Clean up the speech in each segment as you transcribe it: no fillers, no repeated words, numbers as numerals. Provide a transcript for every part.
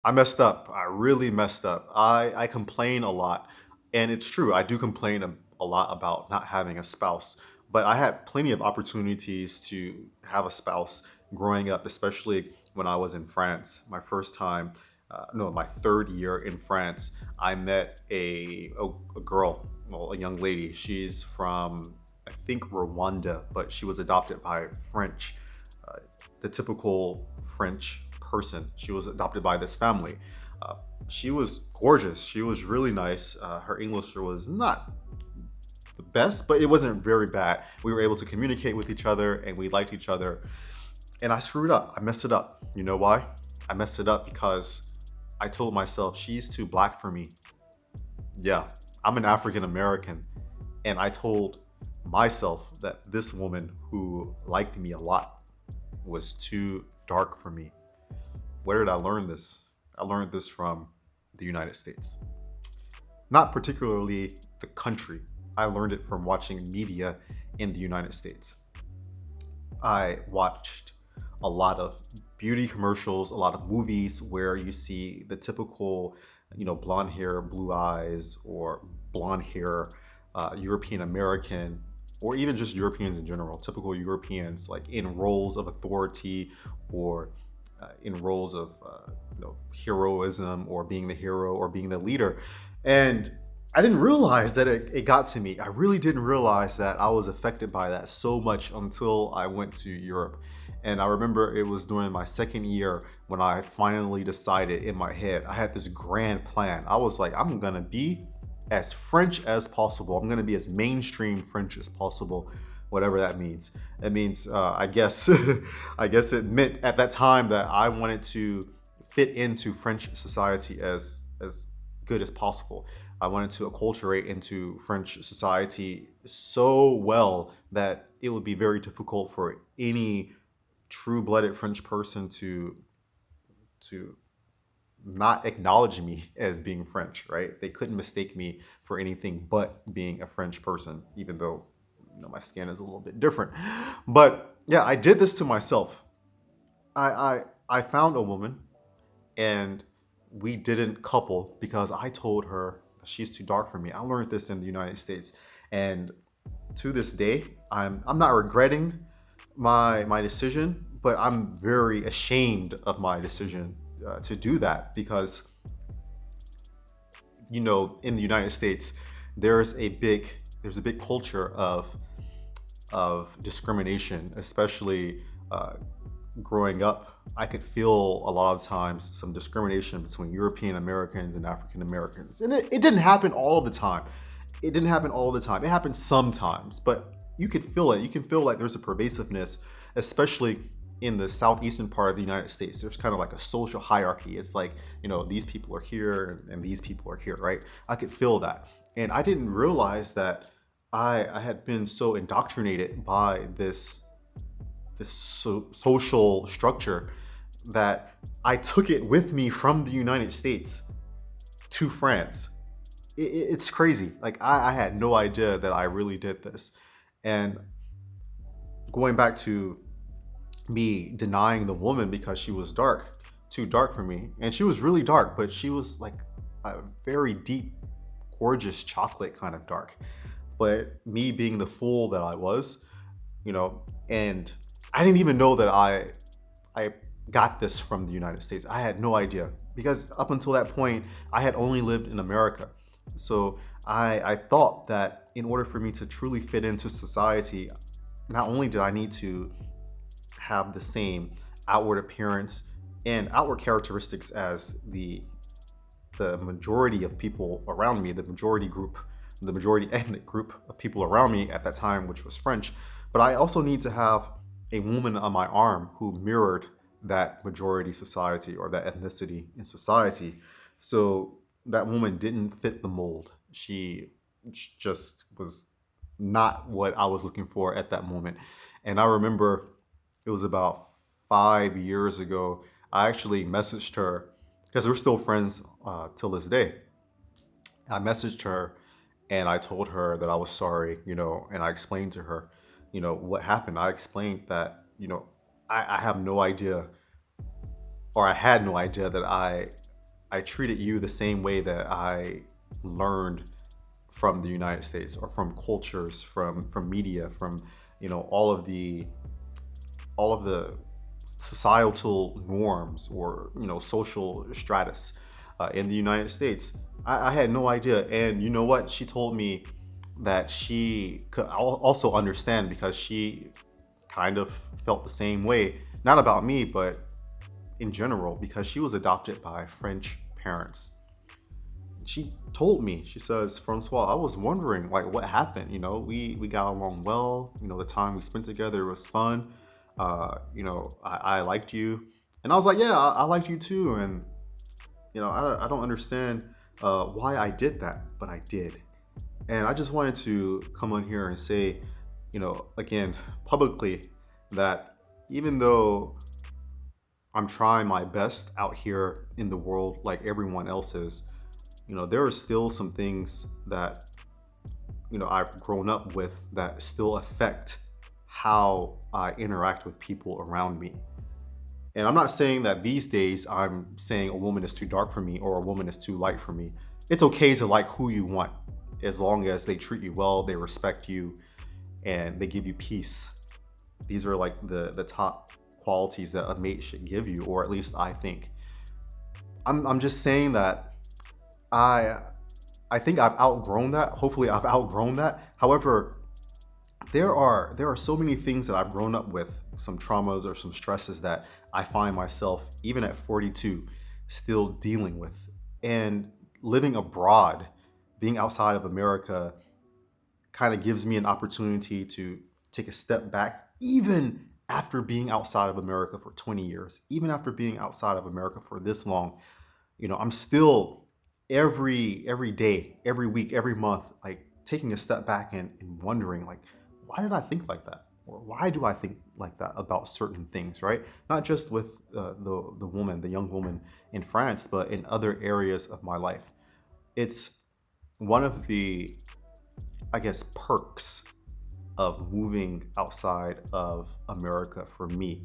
I messed up. I really messed up. I complain a lot. And it's true, I do complain a lot about not having a spouse. But I had plenty of opportunities to have a spouse growing up, especially when I was in France. My first time, no, my third year in France, I met a girl, well, a young lady. She's from, I think, Rwanda, but she was adopted by French, uh, the typical French person. She was adopted by this family. Uh, she was gorgeous. She was really nice. Her English was not the best, but it wasn't very bad. We were able to communicate with each other and we liked each other. And I screwed up. I messed it up. You know why? I messed it up because I told myself she's too black for me. Yeah, I'm an African American. And I told myself that this woman who liked me a lot was too dark for me. Where did I learn this? I learned this from the United States. Not particularly the country. I learned it from watching media in the United States. I watched a lot of beauty commercials, a lot of movies where you see the typical, blonde hair, blue eyes, or blonde hair European American, or even just Europeans in general, typical Europeans, like in roles of authority or in roles of heroism or being the hero or being the leader. And I didn't realize that it got to me. I really didn't realize that I was affected by that so much until I went to Europe. And I remember it was during my second year when I finally decided in my head, I had this grand plan. I was like, I'm gonna be as French as possible. I'm gonna be as mainstream French as possible, whatever that means. It means, I guess, I guess it meant at that time that I wanted to fit into French society as good as possible. I wanted to acculturate into French society so well that it would be very difficult for any true-blooded French person to not acknowledge me as being French, right? They couldn't mistake me for anything but being a French person, even though my skin is a little bit different. But yeah, I did this to myself. I found a woman and we didn't couple because I told her she's too dark for me. I learned this in the United States, and to this day, I'm not regretting my decision, but I'm very ashamed of my decision to do that because in the United States there's a big culture of discrimination, especially growing up. I could feel a lot of times some discrimination between European Americans and African Americans. And it didn't happen all the time. It didn't happen all the time. It happened sometimes, but you could feel it. You can feel like there's a pervasiveness, especially in the southeastern part of the United States. There's kind of like a social hierarchy. It's like, these people are here and these people are here, right? I could feel that. And I didn't realize that I had been so indoctrinated by this social structure that I took it with me from the United States to France. It's crazy. Like I had no idea that I really did this. And going back to me denying the woman because she was too dark for me, and she was really dark, but she was like a very deep, gorgeous chocolate kind of dark. But me being the fool that I was, and I didn't even know that I got this from the United States. I had no idea because up until that point, I had only lived in America. So I thought that in order for me to truly fit into society, not only did I need to have the same outward appearance and outward characteristics as the majority of people around me, the majority ethnic group of people around me at that time, which was French, but I also need to have a woman on my arm who mirrored that majority society or that ethnicity in society. So that woman didn't fit the mold. She just was not what I was looking for at that moment. And I remember it was about 5 years ago. I actually messaged her because we're still friends till this day. I messaged her and I told her that I was sorry, and I explained to her, what happened. I explained that, I have no idea, or I had no idea that I treated you the same way that I learned from the United States, or from cultures, from media, from all of the societal norms, or social stratus in the United States. I had no idea, and you know what? She told me that she could also understand because she kind of felt the same way, not about me, but in general, because she was adopted by French parents. She told me, she says, Francois, I was wondering like what happened. We got along well. The time we spent together was fun. I liked you, and I was like, yeah, I liked you too. And I don't understand why I did that, but I did. And I just wanted to come on here and say, again, publicly, that even though I'm trying my best out here in the world like everyone else is, there are still some things that, I've grown up with that still affect how I interact with people around me. And I'm not saying that these days I'm saying a woman is too dark for me or a woman is too light for me. It's okay to like who you want as long as they treat you well, they respect you, and they give you peace. These are like the top qualities that a mate should give you, or at least I think. I'm just saying that I I think I've outgrown that. Hopefully I've outgrown that. However, there are so many things that I've grown up with, some traumas or some stresses that I find myself even at 42 still dealing with. And living abroad, being outside of America kind of gives me an opportunity to take a step back even after being outside of America for 20 years, even after being outside of America for this long. I'm still every day, every week, every month, like taking a step back and wondering like, why did I think like that? Or why do I think like that about certain things, right? Not just with the woman, the young woman in France, but in other areas of my life. It's one of the, I guess, perks of moving outside of America for me,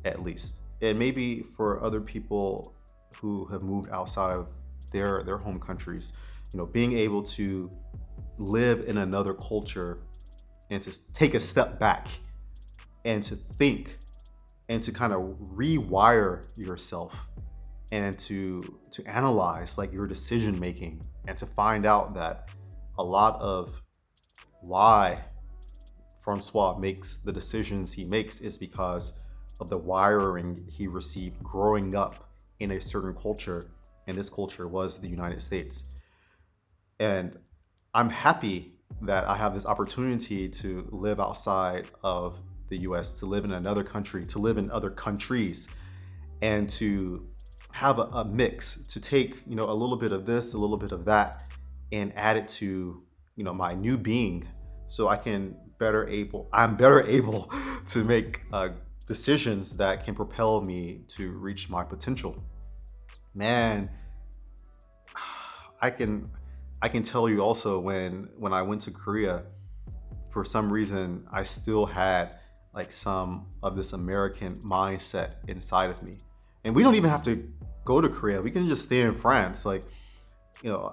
at least. And maybe for other people who have moved outside of their home countries, being able to live in another culture and to take a step back and to think and to kind of rewire yourself and to analyze like your decision making and to find out that a lot of why Francois makes the decisions he makes is because of the wiring he received growing up in a certain culture, and this culture was the United States. And I'm happy that I have this opportunity to live outside of the US, to live in another country, to live in other countries, and to have a mix, to take, a little bit of this, a little bit of that, and add it to, my new being, so I'm better able to make decisions that can propel me to reach my potential. Man, I can tell you also when I went to Korea, for some reason I still had like some of this American mindset inside of me. And we don't even have to go to Korea. We can just stay in France. Like,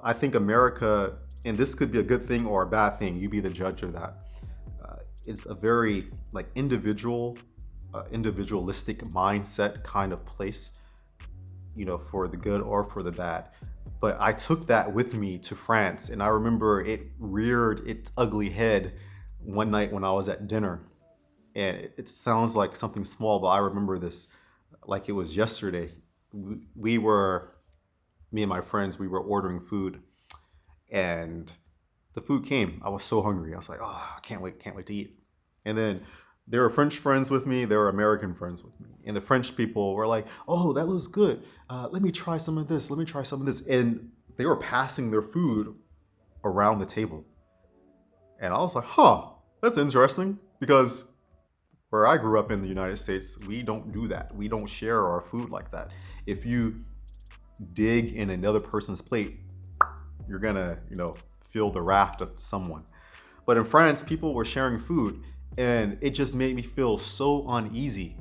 I think America, and this could be a good thing or a bad thing. You be the judge of that. It's a very like individualistic mindset kind of place, for the good or for the bad. But I took that with me to France, and I remember it reared its ugly head one night when I was at dinner. And it sounds like something small, but I remember this like it was yesterday. We were, me and my friends, we were ordering food, and the food came. I was so hungry. I was like, oh, I can't wait to eat. And then there were French friends with me, there were American friends with me. And the French people were like, oh, that looks good. Let me try some of this. Let me try some of this. And they were passing their food around the table. And I was like, huh, that's interesting. Because where I grew up in the United States, we don't do that. We don't share our food like that. If you dig in another person's plate, you're gonna, feel the wrath of someone. But in France, people were sharing food, and it just made me feel so uneasy.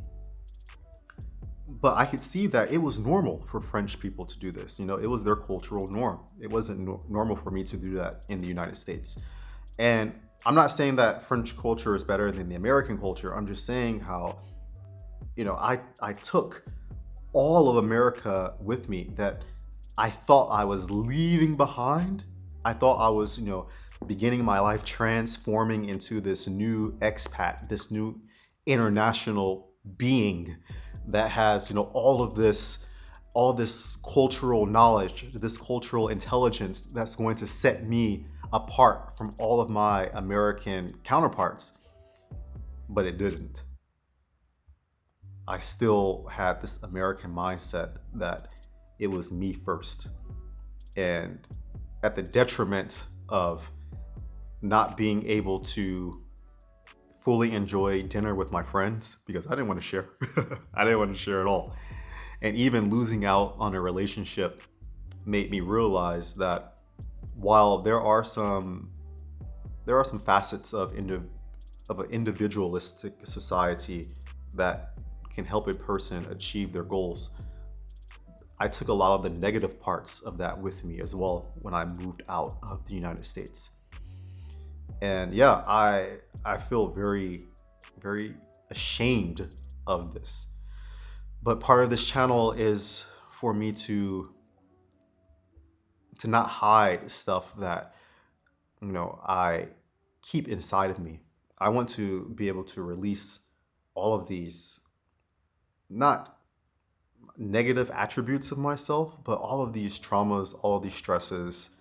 But I could see that it was normal for French people to do this. You know, it was their cultural norm. It wasn't normal for me to do that in the United States. And I'm not saying that French culture is better than the American culture. I'm just saying how, I took all of America with me that I thought I was leaving behind. I thought I was, beginning my life transforming into this new expat, this new international being that has, all of this cultural knowledge, this cultural intelligence that's going to set me apart from all of my American counterparts. But it didn't. I still had this American mindset that it was me first. And at the detriment of not being able to fully enjoy dinner with my friends because I didn't want to share. I didn't want to share at all. And even losing out on a relationship made me realize that while there are some facets of an individualistic society that can help a person achieve their goals, I took a lot of the negative parts of that with me as well when I moved out of the United States. And yeah, I feel very, very ashamed of this. But part of this channel is for me to not hide stuff that I keep inside of me. I want to be able to release all of these, not negative attributes of myself, but all of these traumas, all of these stresses.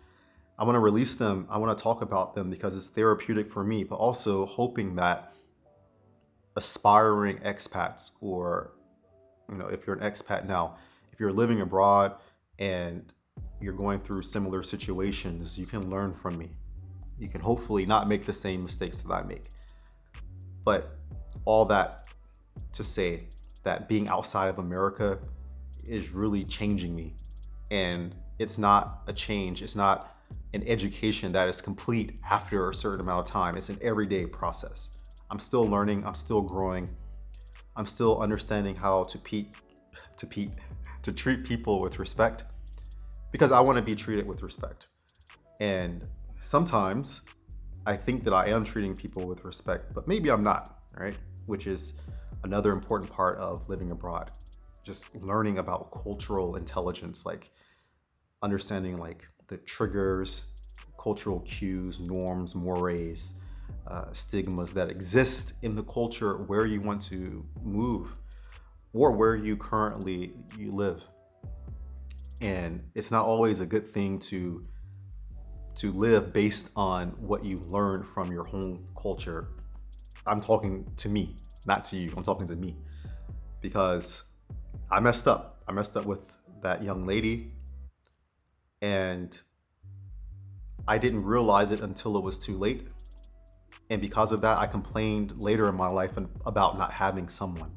I want to release them. I want to talk about them because it's therapeutic for me, but also hoping that aspiring expats, or if you're an expat now, if you're living abroad and you're going through similar situations, you can learn from me. You can hopefully not make the same mistakes that I make. But all that to say that being outside of America is really changing me. And it's not a change, it's not an education that is complete after a certain amount of time. It's an everyday process. I'm still learning, I'm still growing, I'm still understanding how to treat people with respect, because I want to be treated with respect. And sometimes I think that I am treating people with respect, but maybe I'm not, right? Which is another important part of living abroad. Just learning about cultural intelligence, like understanding like the triggers, cultural cues, norms, mores, stigmas that exist in the culture where you want to move or where you live. And it's not always a good thing to live based on what you learned from your home culture. I'm talking to me, not to you. I'm talking to me because I messed up. I messed up with that young lady, and I didn't realize it until it was too late. And because of that, I complained later in my life about not having someone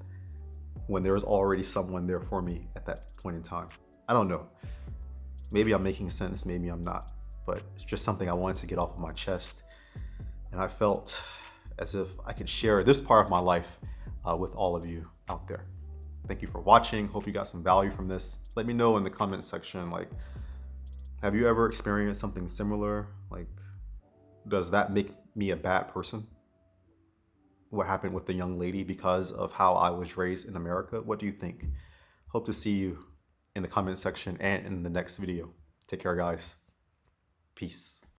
when there was already someone there for me at that point in time. I don't know. Maybe I'm making sense, maybe I'm not. But it's just something I wanted to get off of my chest. And I felt as if I could share this part of my life with all of you out there. Thank you for watching. Hope you got some value from this. Let me know in the comment section, like, have you ever experienced something similar? Like, does that make me a bad person? What happened with the young lady because of how I was raised in America? What do you think? Hope to see you in the comment section and in the next video. Take care, guys. Peace.